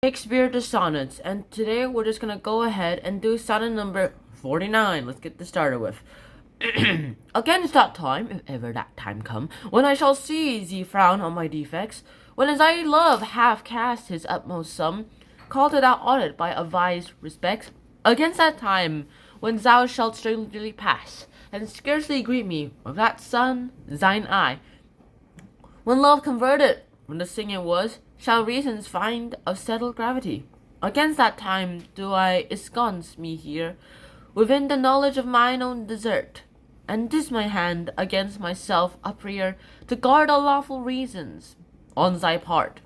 Shakespeare the Sonnets, and today we're just gonna go ahead and do sonnet number 49. Let's get this started with. Against that time, if ever that time come, when I shall see thee frown on my defects, when as I love half cast his utmost sum, call to that audit by advised respects, against that time, when thou shalt strangely pass, and scarcely greet me with that sun, thine eye, when love converted from the singing was, shall reasons find of settled gravity. Against that time do I ensconce me here, within the knowledge of mine own desert, and this my hand against myself uprear, to guard all lawful reasons on thy part.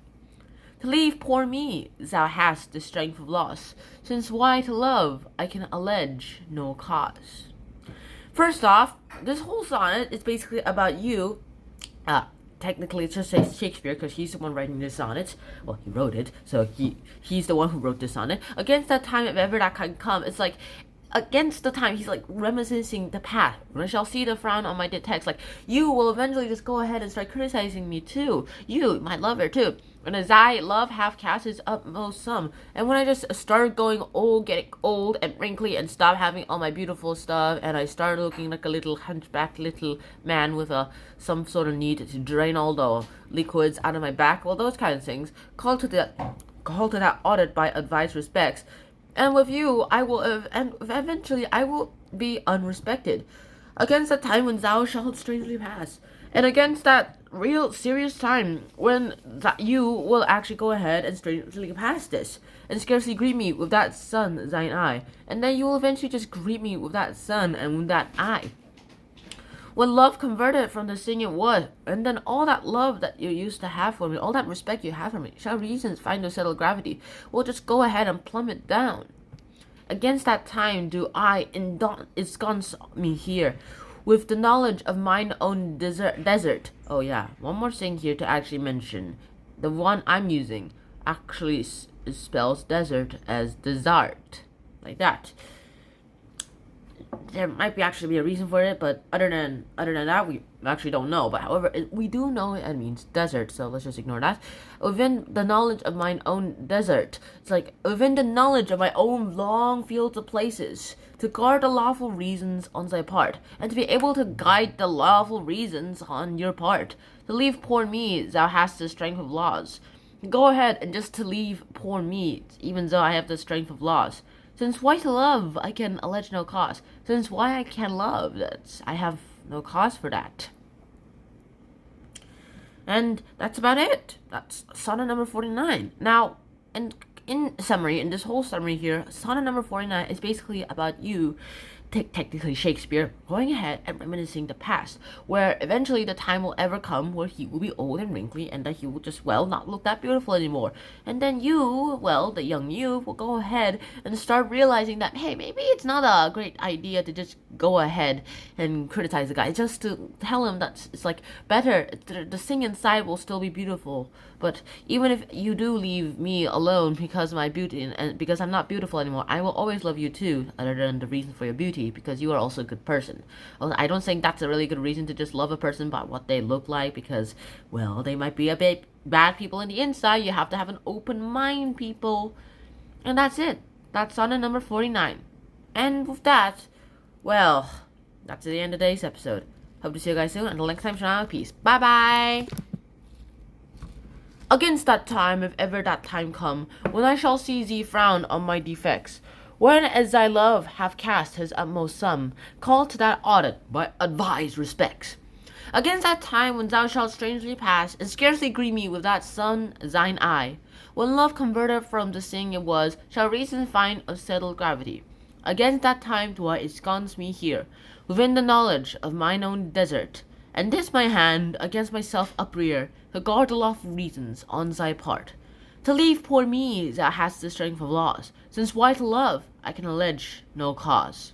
To leave poor me thou hast the strength of loss, since why to love I can allege no cause. First off, this whole sonnet is basically about you. Technically, it just says Shakespeare because he's the one writing this sonnet. Well, he wrote it, so he's the one who wrote this sonnet. Against that time, if ever that can come, it's like against the time he's like reminiscing the past. When I shall see the frown on my text, like you will eventually just go ahead and start criticizing me too. You, my lover too. And as I love half cast his utmost sum, and when I just started going old, getting old and wrinkly, and stop having all my beautiful stuff, and I started looking like a little hunchback little man with some sort of need to drain all the liquids out of my back, well, those kind of things, call to that audit by advised respects. And with you, I will, and eventually I will be unrespected. Against the time when thou shalt strangely pass, and against that real serious time when you will actually go ahead and strangely pass this, and scarcely greet me with that sun, thine eye, and then you will eventually just greet me with that sun and with that eye. When love converted from the singing was, and then all that love that you used to have for me, all that respect you have for me, shall reasons find no settled gravity, will just go ahead and plummet down. Against that time do I ensconce me here, with the knowledge of mine own desert. Oh yeah, one more thing here to actually mention. The one I'm using actually spells desert as desert, like that. There might actually be a reason for it, but other than that, we actually don't know. But however, we do know it means desert, so let's just ignore that. Within the knowledge of mine own desert, it's like within the knowledge of my own long fields of places, to guard the lawful reasons on thy part, and to be able to guide the lawful reasons on your part. To leave poor me, thou hast the strength of laws. Go ahead and just to leave poor me, even though I have the strength of laws. Since why to love, I can allege no cause. Since why I can love, I have no cause for that. And that's about it. That's sonnet number 49. Now, and in summary, in this whole summary here, sonnet number 49 is basically about you, technically Shakespeare, going ahead and reminiscing the past, where eventually the time will ever come where he will be old and wrinkly, and that he will just, well, not look that beautiful anymore. And then you, well, the young you, will go ahead and start realizing that, hey, maybe it's not a great idea to just go ahead and criticize the guy, just to tell him that it's like better, the thing inside will still be beautiful. But even if you do leave me alone because of my beauty and because I'm not beautiful anymore, I will always love you too, other than the reason for your beauty, because you are also a good person. Well, I don't think that's a really good reason to just love a person by what they look like, because, well, they might be a bit bad people in the inside. You have to have an open mind, people. And that's it. That's sonnet number 49. And with that, well, that's the end of today's episode. Hope to see you guys soon. Until next time, Shana, peace. Bye-bye. Against that time, if ever that time come, when I shall see thee frown on my defects, when as thy love hath cast his utmost sum, call to that audit by advised respects. Against that time when thou shalt strangely pass, and scarcely greet me with that sun, thine eye, when love converted from the thing it was, shall reason find of settled gravity. Against that time do I ensconce me here, within the knowledge of mine own desert, and this my hand against myself uprear, to guard the lawful reasons on thy part. To leave poor me thou hast the strength of laws, since why to love I can allege no cause.